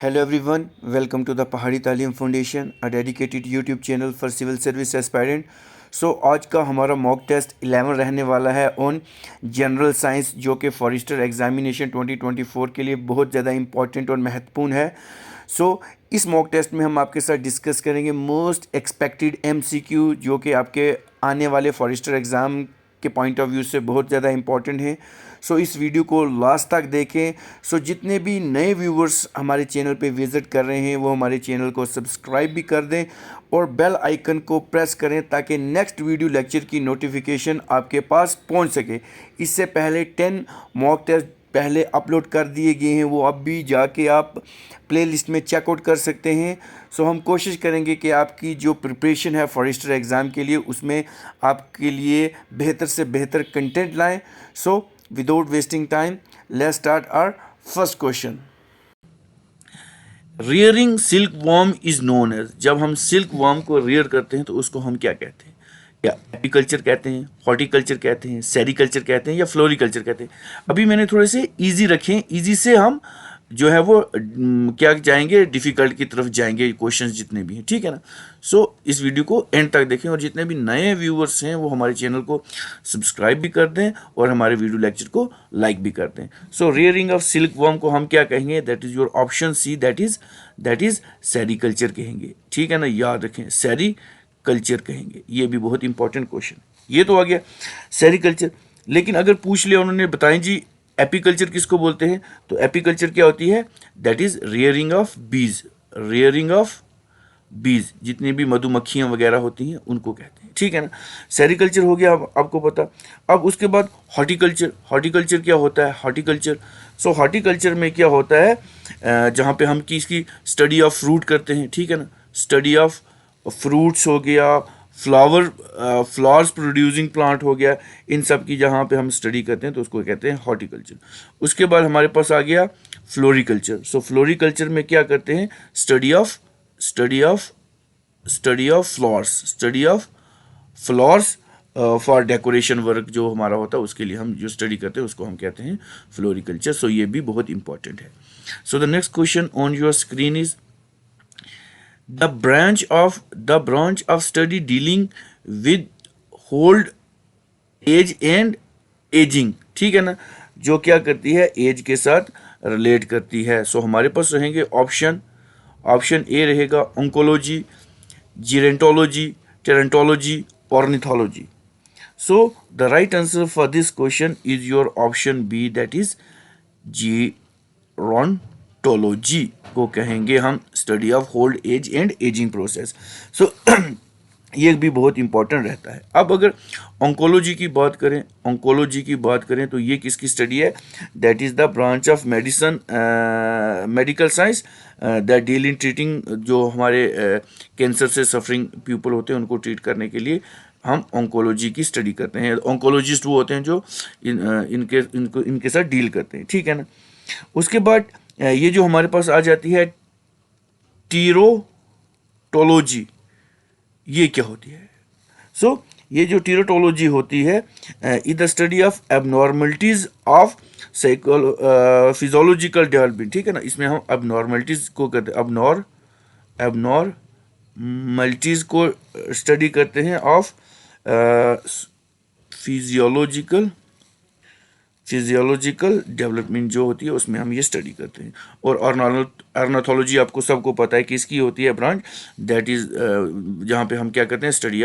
Hello everyone, welcome to the पहाड़ी तालीम foundation, a dedicated YouTube channel for civil service aspirant. आज का हमारा मॉक टेस्ट 11 रहने वाला है ऑन जनरल साइंस, जो कि फॉरेस्टर एग्जामिनेशन 2024 के लिए बहुत ज़्यादा इंपॉर्टेंट और महत्वपूर्ण है. इस मॉक टेस्ट में हम आपके साथ डिस्कस करेंगे मोस्ट एक्सपेक्टेड MCQ, जो कि आपके आने वाले फॉरेस्टर एग्ज़ाम के पॉइंट ऑफ व्यू से बहुत ज़्यादा इंपॉर्टेंट है. इस वीडियो को लास्ट तक देखें. जितने भी नए व्यूवर्स हमारे चैनल पे विज़िट कर रहे हैं वो हमारे चैनल को सब्सक्राइब भी कर दें और बेल आइकन को प्रेस करें ताकि नेक्स्ट वीडियो लेक्चर की नोटिफिकेशन आपके पास पहुंच सके. इससे पहले 10 मॉक टेस्ट पहले अपलोड कर दिए गए हैं, वो अब भी जाके आप प्लेलिस्ट में चेकआउट कर सकते हैं. हम कोशिश करेंगे कि आपकी जो प्रिपरेशन है फॉरेस्टर एग्ज़ाम के लिए उसमें आपके लिए बेहतर से बेहतर कंटेंट लाएं. Without wasting time, let's start our first question. Rearing silk worm is known as. जब हम सिल्क वॉर्म को रियर करते हैं तो उसको हम क्या कहते हैं? या एपीकल्चर कहते हैं, हॉर्टिकल्चर कहते हैं, सेरिकल्चर कहते हैं या फ्लोरिकल्चर कहते हैं. अभी मैंने थोड़े से इजी रखे, इजी से हम जो है वो क्या जाएंगे, डिफ़िकल्ट की तरफ जाएंगे क्वेश्चंस जितने भी हैं, ठीक है ना. इस वीडियो को एंड तक देखें और जितने भी नए व्यूअर्स हैं वो हमारे चैनल को सब्सक्राइब भी कर दें और हमारे वीडियो लेक्चर को लाइक भी कर दें. रियरिंग ऑफ सिल्क वर्म को हम क्या कहेंगे? That is your option C, that is sericulture कहेंगे, ठीक है ना. याद रखें, सेरिकल्चर कहेंगे. ये भी बहुत इंपॉर्टेंट क्वेश्चन. ये तो आ गया सेरिकल्चर. लेकिन अगर पूछ लिया उन्होंने, बताएं जी एपीकल्चर किसको बोलते हैं, तो एपीकल्चर क्या होती है? दैट इज रियरिंग ऑफ बीज. रियरिंग ऑफ बीज, जितनी भी मधुमक्खियां वगैरह होती हैं उनको कहते हैं, ठीक है ना. सेरिकल्चर हो गया, अब आपको पता. अब उसके बाद हॉर्टिकल्चर. हॉर्टिकल्चर क्या होता है? हॉर्टिकल्चर हॉर्टिकल्चर में क्या होता है? जहाँ पे हम किसकी स्टडी ऑफ फ्रूट करते हैं, ठीक है ना. स्टडी ऑफ फ्रूट्स हो गया, फ्लावर्स प्रोड्यूसिंग प्लांट हो गया, इन सब की जहाँ पे हम स्टडी करते हैं तो उसको कहते हैं हॉर्टिकल्चर. उसके बाद हमारे पास आ गया फ्लोरिकल्चर. फ्लोरिकल्चर में क्या करते हैं? Study of flowers for decoration work जो हमारा होता है उसके लिए हम जो स्टडी करते हैं उसको हम कहते हैं फ्लोरिकल्चर. ये भी बहुत इंपॉर्टेंट है. The next question on your screen is the branch of study dealing with old age and aging, ठीक है ना, जो क्या करती है? एज के साथ रिलेट करती है. हमारे पास रहेंगे ऑप्शन ए रहेगा oncology, gerontology, teratology, ornithology. The right answer for this question is your option B, that is gerontology को कहेंगे हम study of old age and ageing process. ये भी बहुत इंपॉर्टेंट रहता है. अब अगर ऑन्कोलॉजी की बात करें तो ये किसकी स्टडी है? That is the branch of medical science that deal in treating, जो हमारे कैंसर से सफरिंग पीपल होते हैं उनको ट्रीट करने के लिए हम ऑन्कोलॉजी की स्टडी करते हैं. ऑन्कोलॉजिस्ट वो होते हैं जो इनके साथ डील करते हैं, ठीक है ना. उसके बाद ये जो हमारे पास आ जाती है टीरोटोलॉजी, ये क्या होती है? ये जो टीरोटोलॉजी होती है is the study of abnormalities of physiological development, ठीक है ना. इसमें हम एबनॉर्मलिटीज को करते हैं, एबनॉर्मलिटीज को स्टडी करते हैं ऑफ फिजियोलॉजिकल डेवलपमेंट जो होती है उसमें हम ये स्टडी करते हैं. और ऑर्निथोलॉजी आपको सबको पता है किसकी होती है ब्रांच, दैट इज जहाँ पे हम क्या करते हैं? स्टडी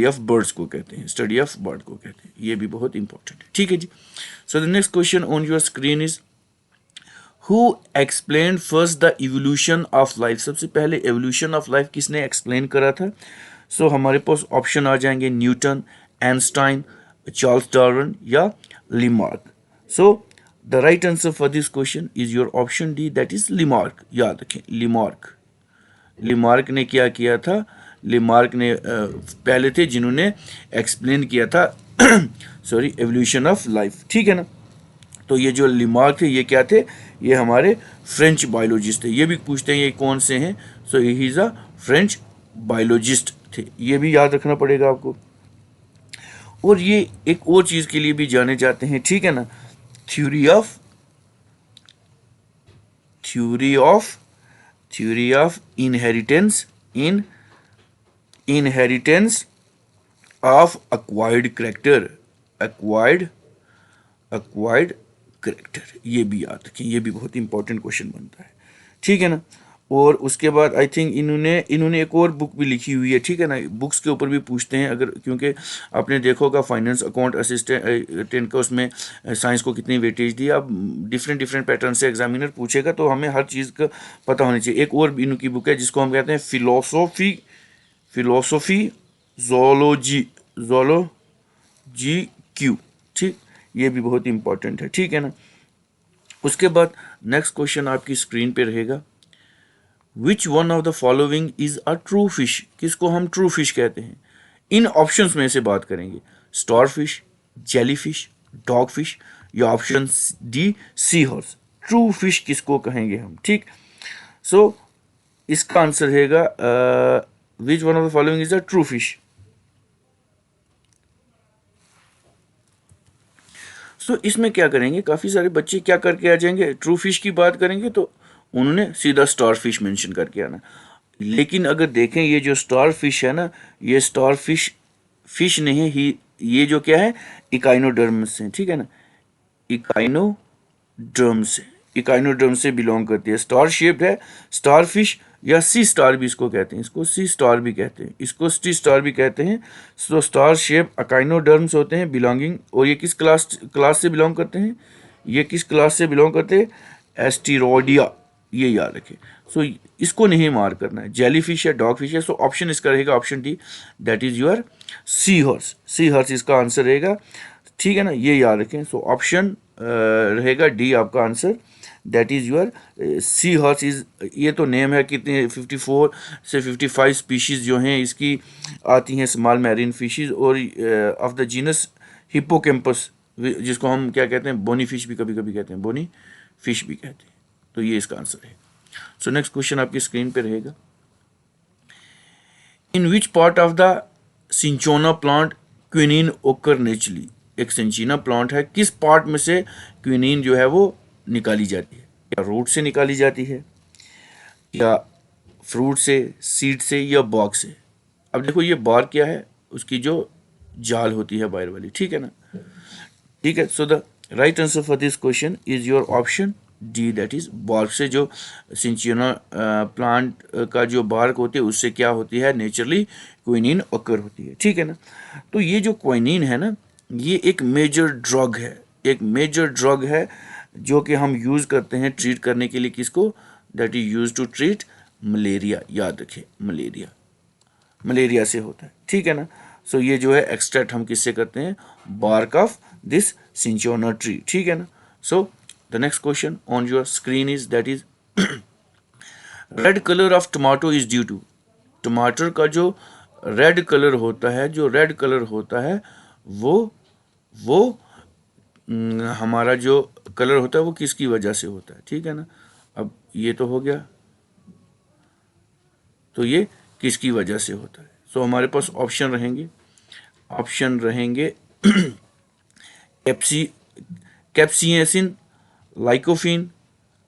ऑफ बर्ड्स को कहते हैं, स्टडी ऑफ बर्ड को कहते हैं. ये भी बहुत इंपॉर्टेंट है, ठीक है जी. The next question on your screen is who explain first the evolution of life. सबसे पहले एवोल्यूशन ऑफ लाइफ किसने एक्सप्लेन करा था? हमारे पास ऑप्शन आ जाएंगे न्यूटन, आइंस्टाइन, चार्ल्स डार्विन या Lamarck. The right answer for this question is your option D, that is Lamarck. याद रखें, Lamarck ने क्या किया था? Lamarck ने पहले थे जिन्होंने एक्सप्लेन किया था एवोल्यूशन ऑफ लाइफ, ठीक है ना. तो ये जो Lamarck थे ये क्या थे? ये हमारे फ्रेंच बायोलॉजिस्ट थे. ये भी पूछते हैं ये कौन से हैं, he is a French biologist थे. ये भी याद रखना पड़ेगा आपको. और ये एक और चीज़ के लिए भी जाने जाते हैं, ठीक है ना, theory theory of inheritance of acquired acquired character. ये भी याद रखें, ये भी बहुत इंपॉर्टेंट क्वेश्चन बनता है, ठीक है ना। और उसके बाद आई थिंक इन्होंने एक और बुक भी लिखी हुई है, ठीक है ना। बुक्स के ऊपर भी पूछते हैं, अगर क्योंकि आपने देखा होगा फाइनेंस अकाउंट असिस्टेंट का उसमें साइंस को कितनी वेटेज दी। अब डिफरेंट पैटर्न से एग्जामिनर पूछेगा तो हमें हर चीज़ का पता होनी चाहिए। एक और भी इनकी बुक है जिसको हम कहते हैं फिलोसोफी जोलॉजी क्यू, ठीक, ये भी बहुत इंपॉर्टेंट है, ठीक है ना। उसके बाद नेक्स्ट क्वेश्चन आपकी स्क्रीन पे रहेगा, which one of the following is a true fish. किसको हम ट्रू फिश कहते हैं? इन ऑप्शंस में से बात करेंगे, star fish, jelly fish, dog fish या option D sea horse. True fish किसको कहेंगे हम, ठीक। सो इसका आंसर रहेगा which one of the following is a true fish. So इसमें क्या करेंगे, काफ़ी सारे बच्चे क्या करके आ जाएंगे, ट्रू फिश की बात करेंगे तो उन्होंने सीधा स्टार फिश मेंशन करके आना। लेकिन अगर देखें ये जो स्टार फिश है ना, ये स्टार फिश नहीं है ही, ये जो क्या है इकाइनोडर्म्स से, ठीक है ना, इकाइनोडर्म से बिलोंग करती है। स्टार शेप्ड है, स्टार फिश या सी स्टार भी इसको कहते हैं, इसको सी स्टार भी कहते हैं, इसको सी स्टार भी कहते हैं। सो स्टार शेप अकाइनोडर्म्स होते हैं बिलोंगिंग। और ये किस क्लास से बिलोंग करते हैं, ये किस क्लास से बिलोंग करते हैं, एस्टिरोडिया, ये याद रखें। सो इसको नहीं मार करना है, जेली फिश है, डॉग फिश है। सो ऑप्शन इसका रहेगा option D, that is your sea horse. Sea horse इसका आंसर रहेगा, ठीक है ना, ये याद रखें। सो ऑप्शन रहेगा डी आपका answer, that is your sea horse is. ये तो नेम है, कितने 54 से 55 स्पीशीज़ जो हैं इसकी आती हैं, स्मॉल मैरीन फिशेस। और ऑफ द जीनस हिप्पोकैम्पस, जिसको हम क्या कहते हैं, बोनी फिश भी कभी कभी कहते हैं, बोनी फिश भी कहते हैं। तो ये इसका आंसर है। सो नेक्स्ट क्वेश्चन आपकी स्क्रीन पे रहेगा, in which part of the cinchona plant quinine occur naturally. एक सिंचीना प्लांट है, किस पार्ट में से क्विनीन जो है वो निकाली जाती है? या रूट से निकाली जाती है, या फ्रूट से, सीड से, या बॉग से। अब देखो ये बार क्या है, उसकी जो जाल होती है बाहर वाली, ठीक है ना, ठीक है। So the right answer for this question is your option D, that is bark से। जो सिंचियोना प्लांट का जो बार्क होती है उससे क्या होती है, नेचुरली क्विनीन ऑकर होती है, ठीक है ना। तो ये जो क्विनीन है ना, ये एक मेजर ड्रग है, एक मेजर ड्रग है जो कि हम यूज़ करते हैं ट्रीट करने के लिए, किसको, that is use to treat malaria. याद रखें, मलेरिया से होता है, ठीक है ना। सो ये जो है एक्सट्रैक्ट हम किससे करते हैं, bark of this cinchona tree, ठीक है ना। So the next question on your screen is, that is red colour of tomato is due to. टमाटर का जो रेड कलर होता है, जो रेड कलर होता है वो हमारा जो कलर होता है वो किसकी वजह से होता है, ठीक है ना। अब ये तो हो गया, तो ये किसकी वजह से होता है। सो हमारे पास ऑप्शन रहेंगे कैप्सिएसिन, लाइकोफिन,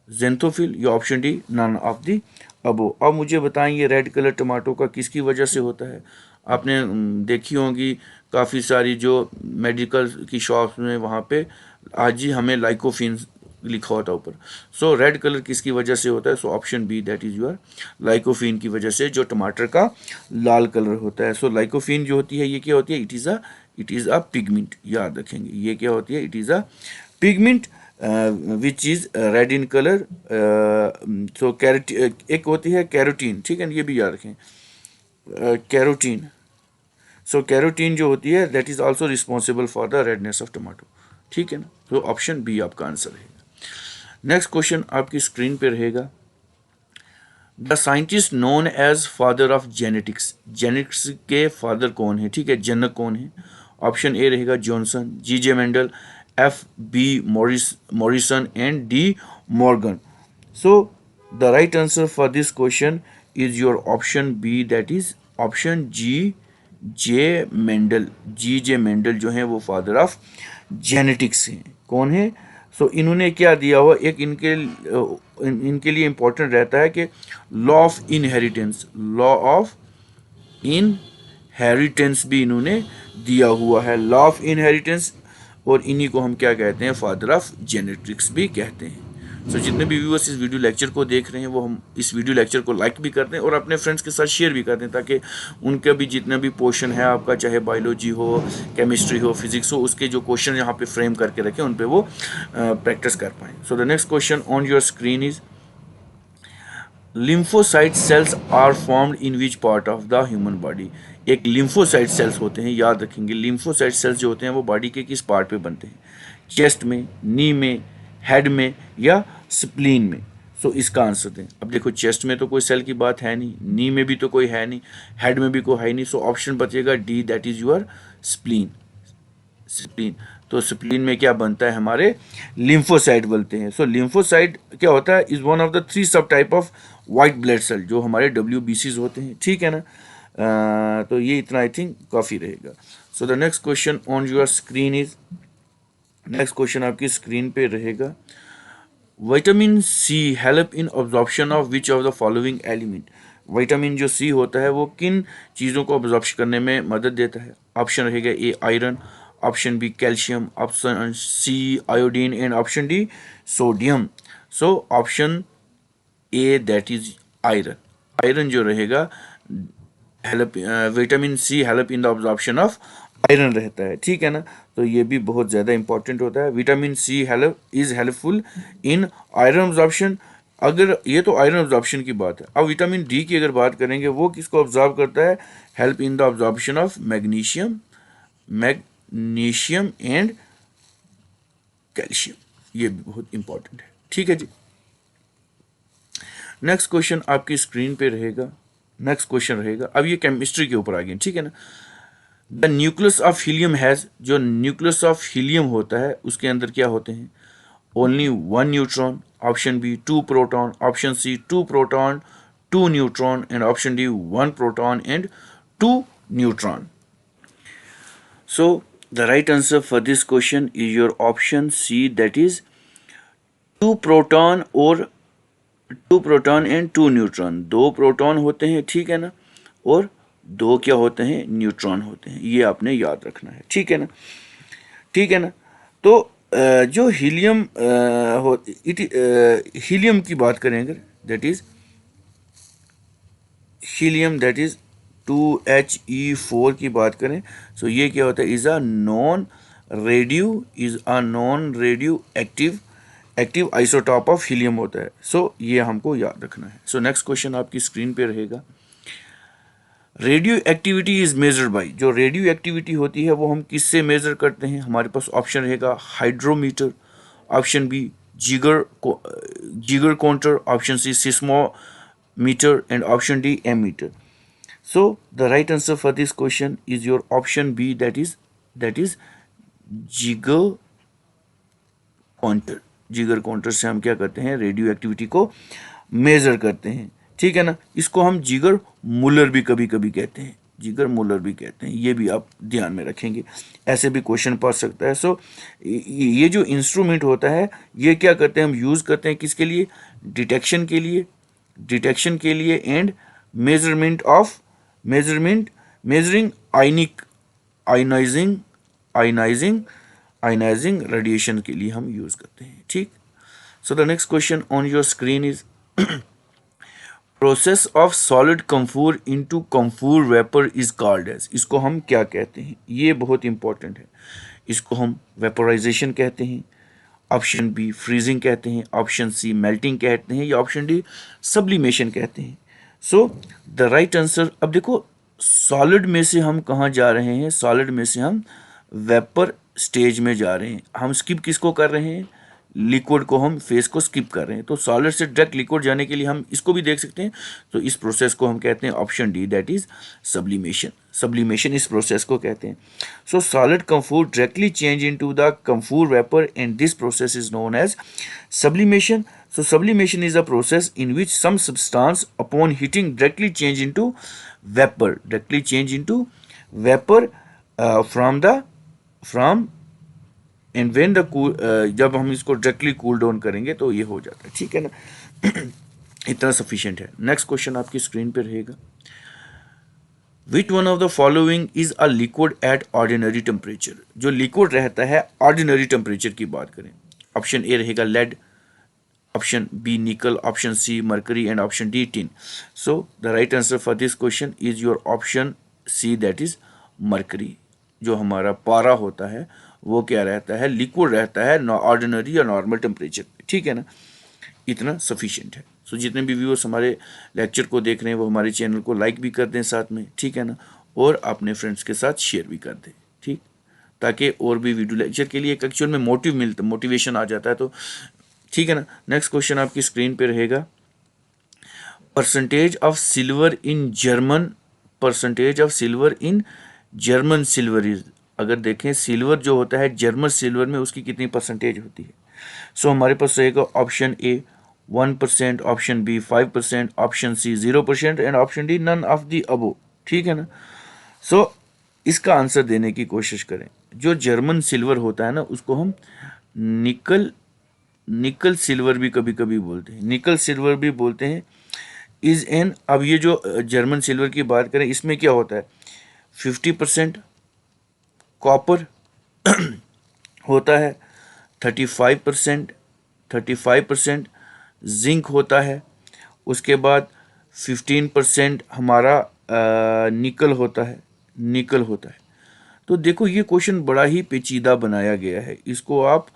जेंथोफिल, या option D none of the above. अब मुझे बताएं ये रेड कलर टमाटो का किसकी वजह से होता है। आपने देखी होंगी काफ़ी सारी जो मेडिकल की शॉप्स में, वहाँ पे आज ही हमें लाइकोफिन लिखा होता है ऊपर। सो रेड कलर किसकी वजह से होता है, so option B, that is your lycopene की वजह से जो टमाटर का लाल कलर होता है। सो लाइकोफिन जो होती है ये क्या होती है, इट इज़ अ पिगमेंट। याद रखेंगे ये क्या होती है, it is a pigment which is red in colour. So एक होती है कैरोटीन, ठीक है, ये भी याद रखें, कैरोटीन। सो कैरोटीन जो होती है that is also responsible for the redness of tomato, ठीक है ना। तो ऑप्शन बी आपका आंसर है। नेक्स्ट क्वेश्चन आपकी स्क्रीन पे रहेगा, the scientist known as father of genetics. Genetics के फादर कौन है, ठीक है, जनक कौन है। ऑप्शन ए रहेगा Johnson, G Mendel, F B Morrison and D Morgan. So the right answer for this question is your option B, that is option J Mendel. G Mendel जो है वो फादर ऑफ जेनेटिक्स हैं। कौन है, सो इन्होंने क्या दिया हुआ, एक इनके लिए इंपॉर्टेंट रहता है कि law of inheritance, law of inheritance भी इन्होंने दिया हुआ है, लॉ ऑफ इनहेरिटेंस। और इन्हीं को हम क्या कहते हैं, फादर ऑफ जेनेटिक्स भी कहते हैं। सो जितने भी व्यूअर्स इस वीडियो लेक्चर को देख रहे हैं वो हम इस वीडियो लेक्चर को लाइक भी करते हैं और अपने फ्रेंड्स के साथ शेयर भी करते हैं, ताकि उनका भी जितना भी पोर्शन है आपका, चाहे बायोलॉजी हो, केमिस्ट्री हो, फिजिक्स हो, उसके जो क्वेश्चन यहाँ पे फ्रेम करके रखें उन पे वो प्रैक्टिस कर पाएँ। So the next question on your screen is lymphocyte cells are formed in which part of the human body. एक लिम्फोसाइट सेल्स होते हैं, याद रखेंगे लिम्फोसाइट सेल्स जो होते हैं वो बॉडी के किस पार्ट पे बनते हैं, चेस्ट में, नी में, हेड में या स्प्लीन में। सो इसका आंसर दें। अब देखो चेस्ट में तो कोई सेल की बात है नहीं, नी में भी तो कोई है नहीं, हेड में भी कोई है नहीं, सो ऑप्शन बचेगा D, that is your spleen. Spleen, तो स्प्लीन में क्या बनता है, हमारे लिम्फोसाइट बनते हैं। सो लिम्फोसाइट क्या होता है, is one of the 3 sub type of white blood cell जो हमारे WBCs होते हैं, ठीक है ना। तो ये इतना आई थिंक काफ़ी रहेगा। So the next question on your screen is, next question आपकी स्क्रीन पे रहेगा, vitamin C help in absorption of which of the following element. Vitamin जो सी होता है वो किन चीज़ों को ऑब्जॉर्प्शन करने में मदद देता है। ऑप्शन रहेगा A iron, option B calcium, option C iodine and option D sodium. So option A that is iron. Iron जो रहेगा, help vitamin C help in the absorption of iron रहता है, ठीक है ना। तो ये भी बहुत ज़्यादा इंपॉर्टेंट होता है, vitamin C help is helpful in iron absorption. अगर ये तो आयरन ऑब्जॉर्प्शन की बात है, अब विटामिन डी की अगर बात करेंगे, वो किसको ऑब्जॉर्व करता है, help in the absorption of magnesium, magnesium and calcium. ये भी बहुत इंपॉर्टेंट है, ठीक है जी। नेक्स्ट क्वेश्चन आपकी स्क्रीन पे रहेगा, नेक्स्ट क्वेश्चन रहेगा, अब ये केमिस्ट्री के ऊपर आ गए, ठीक है ना। The nucleus of helium has, जो न्यूक्लियस ऑफ हीलियम होता है उसके अंदर क्या होते हैं, only 1 neutron, option B 2 proton, option C 2 proton 2 neutron and option D 1 proton and 2 neutron. So the right answer for this question is your option C, that is 2 proton और 2 proton and 2 neutron. 2 proton होते हैं, ठीक है ना, और 2 क्या होते हैं, न्यूट्रॉन होते हैं। ये आपने याद रखना है, ठीक है ना, ठीक है ना। तो जो हीलियम हीलियम की बात करें अगर, that is helium, that is 2He4 की बात करें, सो ये क्या होता है, is a non radioactive isotope of helium होता है। सो ये हमको याद रखना है। सो नेक्स्ट क्वेश्चन आपकी स्क्रीन पे रहेगा, radioactivity is measured by, जो रेडियो एक्टिविटी होती है वो हम किससे मेजर करते हैं। हमारे पास ऑप्शन रहेगा hydrometer, option B Geiger counter, option C seismometer and option D ammeter. So the right answer for this question is your option B, that is Geiger counter. Geiger counter से हम क्या करते हैं, रेडियो एक्टिविटी को major करते हैं, ठीक है ना। इसको हम जिगर मुलर भी कभी कभी कहते हैं, जिगर मुलर भी कहते हैं, ये भी आप ध्यान में रखेंगे, ऐसे भी क्वेश्चन पढ़ सकता है। सो ये जो इंस्ट्रूमेंट होता है ये क्या करते हैं, हम यूज़ करते हैं किसके लिए, डिटेक्शन के लिए एंड मेजरिंग आयनाइजिंग रेडिएशन के लिए हम यूज़ करते हैं, ठीक। So the next question on your screen is process of solid camphor into camphor vapour is called as. इसको हम क्या कहते हैं, ये बहुत इंपॉर्टेंट है। इसको हम वेपोराइजेशन कहते हैं, ऑप्शन बी फ्रीजिंग कहते हैं, ऑप्शन सी मेल्टिंग कहते हैं या ऑप्शन डी सब्लिमेशन कहते हैं। सो द राइट आंसर, अब देखो सॉलिड में से हम कहाँ जा रहे हैं, सॉलिड में से हम वेपर स्टेज में जा रहे हैं। हम स्किप किसको कर रहे हैं, लिक्विड को, हम फेस को स्किप कर रहे हैं। तो सॉलिड से डायरेक्ट लिक्विड जाने के लिए हम इसको भी देख सकते हैं। तो इस प्रोसेस को हम कहते हैं option D, that is sublimation इस प्रोसेस को कहते हैं। So solid camphor directly change into the camphor vapour and this process is known as sublimation. So sublimation is a process in which some substance upon heating directly change into vapor from and when the cool, जब हम इसको directly cool down करेंगे तो ये हो जाता है, ठीक है ना। इतना सफिशिएंट है। नेक्स्ट क्वेश्चन आपकी स्क्रीन पे रहेगा, which one of the following is a liquid at ordinary temperature. जो लिक्विड रहता है ऑर्डिनरी टेम्परेचर की बात करें, ऑप्शन ए रहेगा lead, option B nickel, option C mercury and option D tin. So the right answer for this question is your option C, that is mercury. जो हमारा पारा होता है वो क्या रहता है, लिक्विड रहता है ऑर्डिनरी या नॉर्मल टेम्परेचर पे, ठीक है ना। इतना सफिशिएंट है। सो जितने भी व्यूअर्स हमारे लेक्चर को देख रहे हैं वो हमारे चैनल को लाइक भी कर दें साथ में, ठीक है ना, और अपने फ्रेंड्स के साथ शेयर भी कर दें, ठीक, ताकि और भी वीडियो लेक्चर के लिए एक एक्चुअल में मोटिवेशन आ जाता है, तो ठीक है ना। नेक्स्ट क्वेश्चन आपकी स्क्रीन पे रहेगा, percentage of silver in German, percentage of silver in German silver is. अगर देखें सिल्वर जो होता है जर्मन सिल्वर में उसकी कितनी परसेंटेज होती है। सो हमारे पास रहेगा option A 1%, option B 5%, option C 0% and option D none of the above, ठीक है ना। सो इसका आंसर देने की कोशिश करें। जो जर्मन सिल्वर होता है ना उसको हम निकल सिल्वर भी कभी कभी बोलते हैं, निकल सिल्वर भी बोलते हैं, इज एन। अब ये जो जर्मन सिल्वर की बात करें इसमें क्या होता है, 50% कॉपर होता है, 35% जिंक होता है, उसके बाद 15% हमारा निकल होता है। तो देखो ये क्वेश्चन बड़ा ही पेचीदा बनाया गया है, इसको आप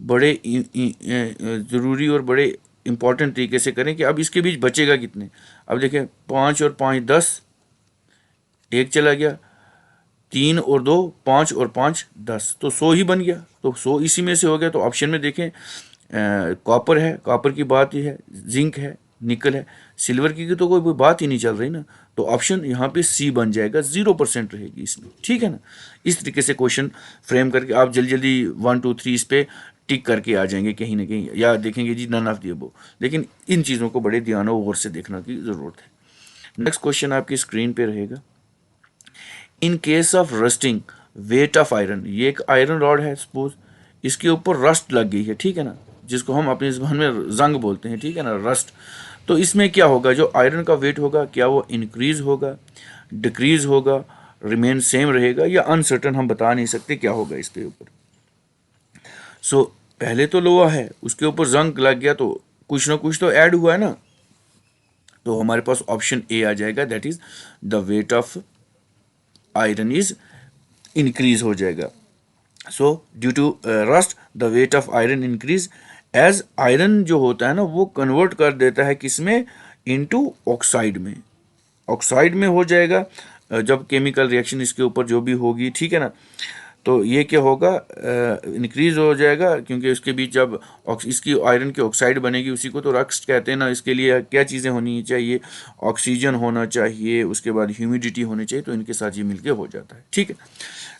बड़े ज़रूरी और बड़े इम्पोर्टेंट तरीके से करें कि अब इसके बीच बचेगा कितने। अब देखें 5 और 5 10, एक चला गया, 3 और 2 5 और 5 10, तो 100 ही बन गया, तो 100 इसी में से हो गया। तो ऑप्शन में देखें कॉपर है, कॉपर की बात ही है, जिंक है, निकल है, सिल्वर की तो कोई बात ही नहीं चल रही ना, तो ऑप्शन यहाँ पे सी बन जाएगा, 0% रहेगी इसमें, ठीक है ना। इस तरीके से क्वेश्चन फ्रेम करके आप जल्दी जल्दी 1 2 3 इस पे टिक करके आ जाएंगे कहीं ना कहीं, या देखेंगे जी नन ऑफ द अबव। लेकिन इन चीज़ों को बड़े ध्यान और गौर से देखने की ज़रूरत है। नेक्स्ट क्वेश्चन आपकी स्क्रीन पे रहेगा, in case of rusting wait of iron. ये एक आयरन रॉड है सपोज, इसके ऊपर रस्ट लग गई है, ठीक है ना, जिसको हम अपनी ज़बान में जंग बोलते हैं, ठीक है ना, रस्ट। तो इसमें क्या होगा, जो आयरन का वेट होगा क्या वो इंक्रीज होगा, डिक्रीज होगा, रिमेन सेम रहेगा, या अनसर्टन, हम बता नहीं सकते क्या होगा इसके ऊपर। सो पहले तो लोहा है उसके ऊपर जंग लग गया तो कुछ ना कुछ तो ऐड हुआ है ना, तो हमारे पास ऑप्शन ए आ जाएगा, that is the weight of iron is increase हो जाएगा। So due to rust the weight of iron increase, as iron जो होता है ना वो कन्वर्ट कर देता है किसमें, इनटू ऑक्साइड में, ऑक्साइड में हो जाएगा जब केमिकल रिएक्शन इसके ऊपर जो भी होगी, ठीक है ना। तो ये क्या होगा, इंक्रीज हो जाएगा, क्योंकि उसके बीच जब इसकी आयरन की ऑक्साइड बनेगी, उसी को तो रस्ट कहते हैं ना। इसके लिए क्या चीज़ें होनी चाहिए, ऑक्सीजन होना चाहिए, उसके बाद ह्यूमिडिटी होनी चाहिए, तो इनके साथ ये मिलके हो जाता है, ठीक है।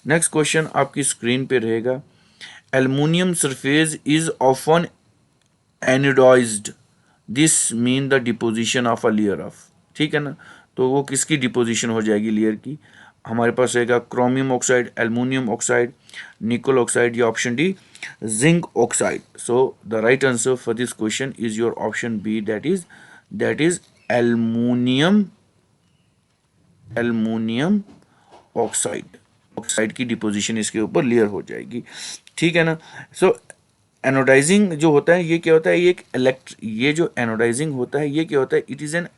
नेक्स्ट क्वेश्चन आपकी स्क्रीन पे रहेगा, aluminium surface is often anodized, this mean the deposition of a layer of, ठीक है ना। तो वो किसकी डिपोजिशन हो जाएगी लेयर की, हमारे पास रहेगा chromium oxide, aluminium oxide, nickel oxide, या option D zinc oxide. So the right answer for this question is your option B, that is aluminium oxide. Oxide की डिपोजिशन इसके ऊपर लेयर हो जाएगी, ठीक है ना। सो एनोडाइजिंग जो होता है ये क्या होता है, ये जो एनोडाइजिंग होता है ये क्या होता है, it is an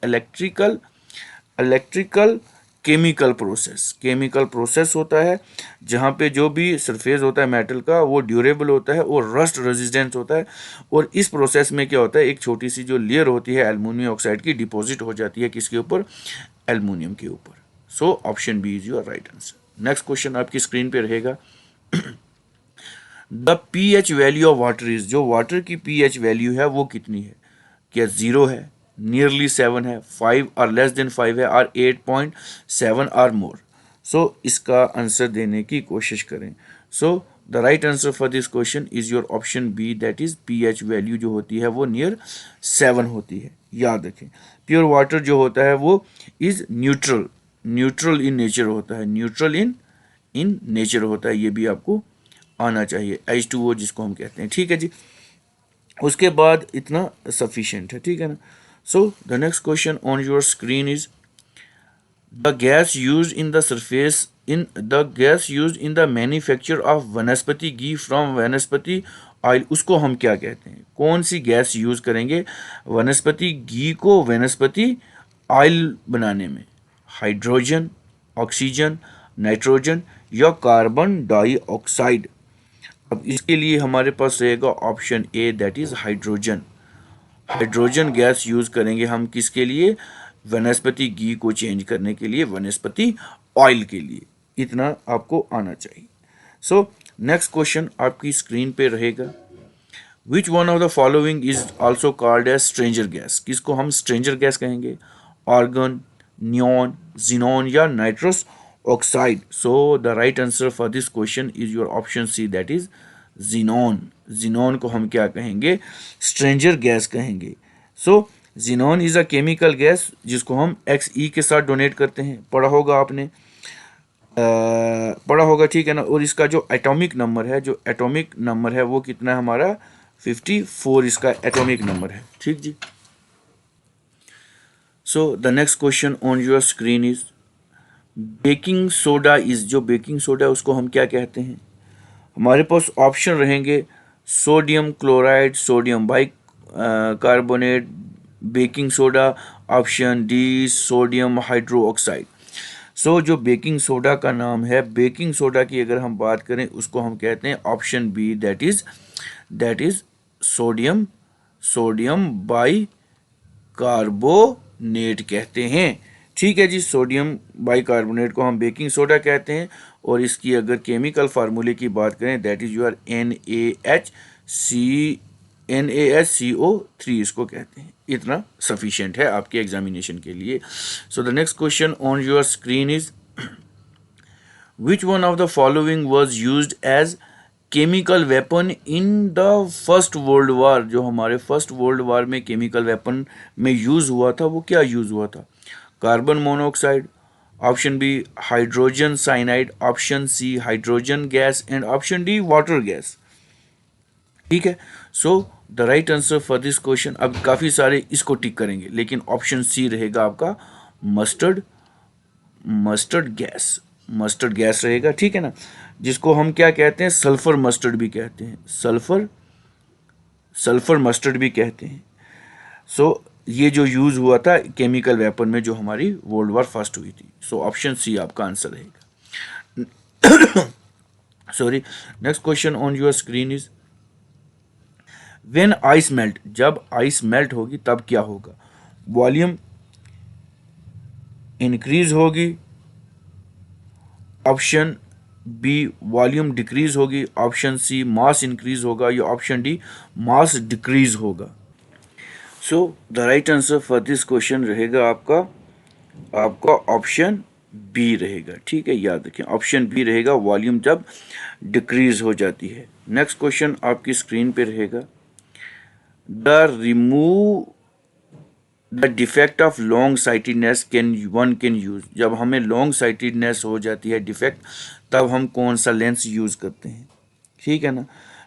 electrical chemical process होता है, जहाँ पे जो भी सरफेस होता है मेटल का वो ड्यूरेबल होता है और रस्ट रेजिस्टेंस होता है। और इस प्रोसेस में क्या होता है, एक छोटी सी जो लेयर होती है एल्युमिनियम ऑक्साइड की, डिपॉजिट हो जाती है किसके ऊपर, एल्युमिनियम के ऊपर। So option B is your right answer. Next question आपकी स्क्रीन पे रहेगा, the pH value of water is, जो वाटर की pH वैल्यू है वो कितनी है, क्या 0 है, नियरली 7 है, 5 और लेस देन 5 है, और 8.7 और मोर। सो इसका आंसर देने की कोशिश करें। So the right answer for this question is your option B, that is pH value जो होती है वो नियर 7 होती है। याद रखें, प्योर वाटर जो होता है वो इज न्यूट्रल इन नेचर होता है, न्यूट्रल इन नेचर होता है, ये भी आपको आना चाहिए, H2O जिसको हम कहते हैं, ठीक है जी। उसके बाद इतना सफिशिएंट है, ठीक है ना। So the next question on your screen is the gas used in the surface in the gas used in the manufacture of वनस्पति घी फ्रॉम वनस्पति ऑयल, उसको हम क्या कहते हैं? कौन सी गैस यूज करेंगे वनस्पति घी को वनस्पति ऑयल बनाने में? हाइड्रोजन, ऑक्सीजन, नाइट्रोजन या कार्बन डाइऑक्साइड? अब इसके लिए हमारे पास रहेगा option A, that is hydrogen. Hydrogen gas use करेंगे हम किसके लिए? वनस्पति घी को चेंज करने के लिए, वनस्पति ऑयल के लिए। इतना आपको आना चाहिए। सो नेक्स्ट क्वेश्चन आपकी स्क्रीन पे रहेगा, which one of the following is also called as stranger gas? किसको हम स्ट्रेंजर गैस कहेंगे? आर्गन, नियॉन, जिनॉन या nitrous oxide? So the right answer for this question is your option C, that is xenon. Xenon को हम क्या कहेंगे? Stranger gas कहेंगे। So xenon is a chemical gas जिसको हम XE के साथ डोनेट करते हैं, पढ़ा होगा आपने, पढ़ा होगा, ठीक है ना। और इसका जो एटॉमिक नंबर है, जो एटॉमिक नंबर है वो कितना है हमारा? 54 इसका एटॉमिक नंबर है, ठीक जी। So the next question on your screen is baking soda is, जो बेकिंग सोडा उसको हम क्या कहते हैं? हमारे पास ऑप्शन रहेंगे sodium chloride, sodium bicarbonate, baking soda, option D sodium hydroxide. So जो बेकिंग सोडा का नाम है, बेकिंग सोडा की अगर हम बात करें उसको हम कहते हैं option B, that is sodium sodium bicarbonate कहते हैं, ठीक है जी। सोडियम बाइकार्बोनेट को हम बेकिंग सोडा कहते हैं। और इसकी अगर केमिकल फार्मूले की बात करें, दैट इज योर NaHCO3 इसको कहते हैं। इतना सफिशिएंट है आपके एग्जामिनेशन के लिए। So the next question on your screen is which one of the following was used as chemical weapon in the first world war? जो हमारे फर्स्ट वर्ल्ड वार में केमिकल वेपन में यूज हुआ था वो क्या यूज हुआ था? Carbon monoxide, option B hydrogen cyanide, option C hydrogen gas and option D water gas, ठीक है। So the right answer for this question, अब काफ़ी सारे इसको टिक करेंगे लेकिन ऑप्शन सी रहेगा आपका मस्टर्ड गैस रहेगा, ठीक है ना। जिसको हम क्या कहते हैं? सल्फर मस्टर्ड भी कहते हैं, सल्फर मस्टर्ड भी कहते हैं। सो ये जो यूज हुआ था केमिकल वेपन में जो हमारी वर्ल्ड वॉर फर्स्ट हुई थी। सो ऑप्शन सी आपका आंसर रहेगा। Sorry, next question on your screen is when ice melt, जब आइस मेल्ट होगी तब क्या होगा? वॉल्यूम इंक्रीज होगी, ऑप्शन बी वॉल्यूम डिक्रीज होगी, ऑप्शन सी मास इंक्रीज होगा या ऑप्शन डी मास डिक्रीज होगा। सो the right answer for this question रहेगा आपका ऑप्शन बी रहेगा, ठीक है, याद रखें ऑप्शन बी रहेगा, वॉल्यूम जब डिक्रीज हो जाती है। नेक्स्ट क्वेश्चन आपकी स्क्रीन पे रहेगा, the defect of long sightedness one can use. जब हमें लॉन्ग साइटेडनेस हो जाती है डिफेक्ट, तब हम कौन सा लेंस यूज करते हैं, ठीक है ना।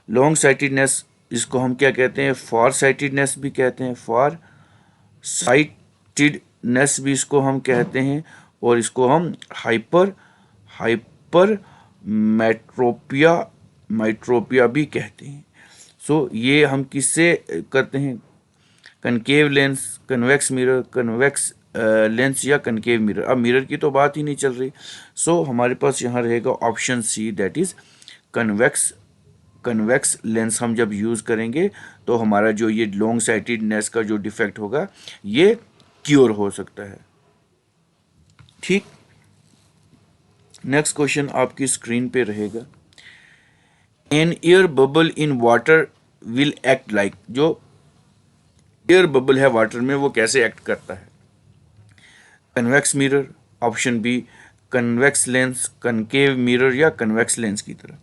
लॉन्ग साइटेडनेस इसको हम क्या कहते हैं? फॉर साइटेडनेस भी कहते हैं, फॉर साइटेडनेस भी इसको हम कहते हैं, और इसको हम हाइपर मेट्रोपिया भी कहते हैं। सो ये हम किससे करते हैं? Concave lens, convex mirror, convex lens या कनकेव मिरर। अब मिरर की तो बात ही नहीं चल रही। सो हमारे पास यहाँ रहेगा option C, that is convex lens हम जब यूज़ करेंगे तो हमारा जो ये लॉन्ग साइटेडनेस का जो डिफेक्ट होगा ये क्योर हो सकता है, ठीक। नेक्स्ट क्वेश्चन आपकी स्क्रीन पे रहेगा, an air bubble in water will act like. जो एयर बबल है वाटर में वो कैसे एक्ट करता है? Convex mirror, option B convex lens, concave mirror या कन्वेक्स लेंस की तरह।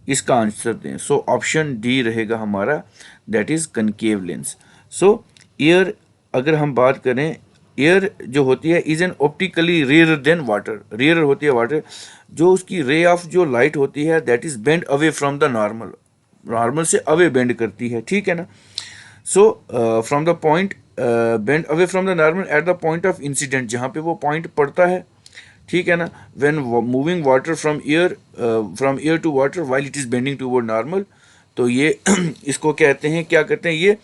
इसका आंसर दें। सो ऑप्शन डी रहेगा हमारा, that is concave lens. So air, अगर हम बात करें एयर जो होती है is an optically rare then water, rare होती है वाटर, जो उसकी रे ऑफ जो लाइट होती है that is bend away from the normal, normal से अवे बेंड करती है, ठीक है ना। So from the point bend away from the normal at the point of incident, जहाँ पे वो पॉइंट पड़ता है, ठीक है ना। When moving water from air to water while it is bending toward normal, तो ये इसको कहते हैं, क्या कहते हैं, ये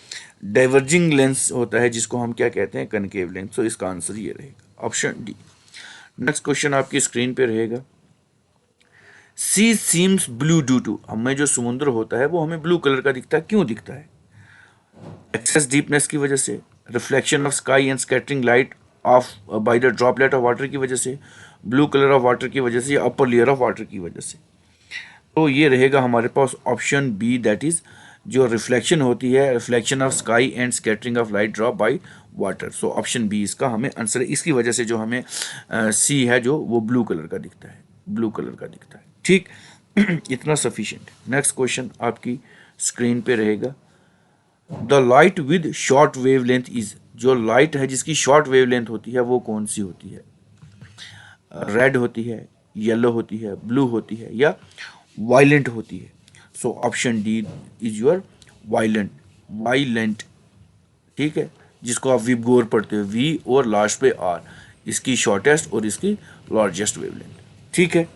डाइवर्जिंग लेंस होता है, जिसको हम क्या कहते हैं, कनकेव लेंस। तो इसका आंसर ये रहेगा ऑप्शन डी। नेक्स्ट क्वेश्चन आपकी स्क्रीन पे रहेगा, सी सीम्स ब्लू ड्यू टू, हमें जो समुद्र होता है वो हमें ब्लू कलर का दिखता है, क्यों दिखता है? एक्सेस डीपनेस की वजह से, reflection of sky and scattering light of by the droplet of water की वजह से, ब्लू कलर ऑफ वाटर की वजह से, या अपर लेयर ऑफ वाटर की वजह से। तो ये रहेगा हमारे पास ऑप्शन बी, दैट इज जो रिफ्लेक्शन होती है, reflection of sky and scattering of light drop by water. So option B इसका हमें आंसर है, इसकी वजह से जो हमें सी है जो वो ब्लू कलर का दिखता है, ब्लू कलर का दिखता है, ठीक। इतना सफिशिएंट। नेक्स्ट क्वेश्चन आपकी स्क्रीन पे रहेगा, the light with short wave length is, जो लाइट है जिसकी शॉर्ट वेव लेंथ होती है वो कौन सी होती है? रेड होती है, येलो होती है, ब्लू होती है, या वायलेंट होती है? So option D is your violent, violent, ठीक है, जिसको आप विबगोर पढ़ते हो, वी और लास्ट पे आर, इसकी शॉर्टेस्ट और इसकी लार्जेस्ट वेवलेंथ, ठीक है।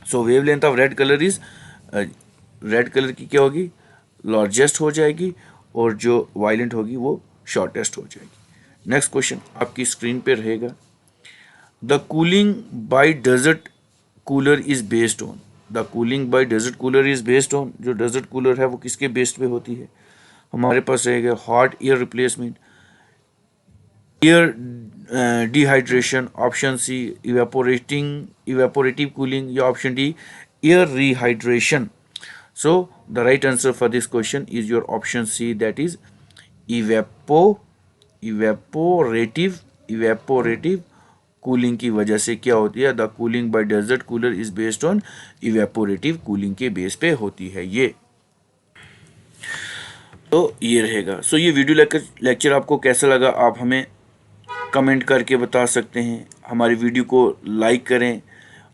So wavelength of red colour is, red colour की क्या होगी, लार्जेस्ट हो जाएगी, और जो वायलेंट होगी वो शॉर्टेस्ट हो जाएगी। नेक्स्ट क्वेश्चन आपकी स्क्रीन पे रहेगा, the cooling by desert cooler is based on, the cooling by desert cooler is based on, जो डेजर्ट कूलर है वो किसके बेस्ड पे होती है? हमारे पास रहेगा hot air replacement, air dehydration, option C evaporative cooling, या option D air rehydration. So the right answer for this question is your option C, that is evaporative cooling की वजह से क्या होती है, the cooling by desert cooler is based on evaporative cooling के base पे होती है ये। तो ये रहेगा। सो ये वीडियो लेक्चर आपको कैसा लगा आप हमें कमेंट करके बता सकते हैं। हमारी वीडियो को लाइक करें,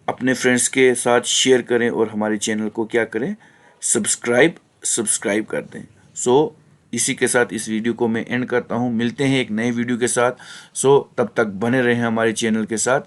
अपने फ्रेंड्स के साथ शेयर करें, और हमारे चैनल को क्या करें, सब्सक्राइब कर दें। सो इसी के साथ इस वीडियो को मैं एंड करता हूँ, मिलते हैं एक नए वीडियो के साथ। सो तब तक बने रहें हमारे चैनल के साथ।